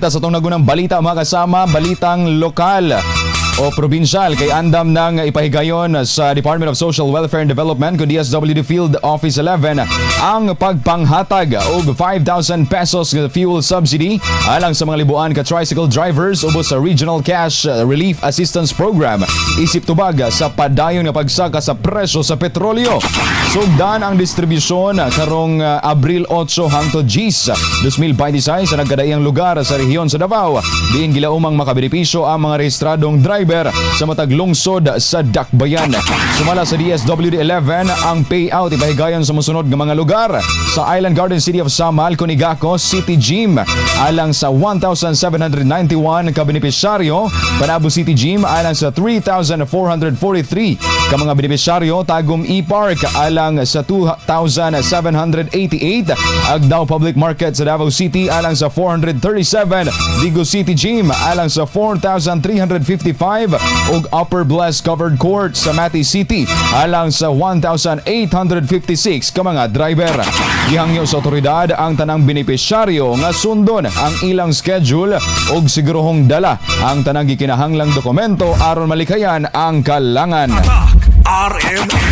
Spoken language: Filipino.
Sa itong nagunang balita mga kasama, balitang lokal o probinsyal kay Andam ng ipahigayon sa Department of Social Welfare and Development kung DSWD Field Office 11 ang pagpanghatag og 5,000 pesos fuel subsidy alang sa mga liboan ka tricycle drivers ubos sa Regional Cash Relief Assistance Program isip tubag sa padayon nga pagsaka sa presyo sa petrolyo. Sugdan ang distribusyon karong Abril 8 hangtod 10, 2026 sa nagkadaiyang lugar sa rehiyon sa Davao. Diin gilaumang makabenepisyo ang mga rehistradong driver sa matag lungsod sa Dakbayan. Sumala sa DSWD 11 ang payout ipahigayon sa musunod nga mga lugar sa Island Garden City of Samal, Conigaco City Gym alang sa 1,791 ka benepisyaryo, Panabo City Gym alang sa 3,443 ka mga benepisyaryo, Tagum E-Park alang sa 2,788, Agdao Public Market sa Davao City alang sa 437, Digo City Gym alang sa 4,355 ug Upper Bless Covered Court sa Mati City alang sa 1,856 ka mga driver. Gihangyo sa otoridad ang tanang benepisyaryo nga sundon ang ilang schedule ug siguruhong dala ang tanang gikinahanglang dokumento aron malikayan ang kalangan. RMN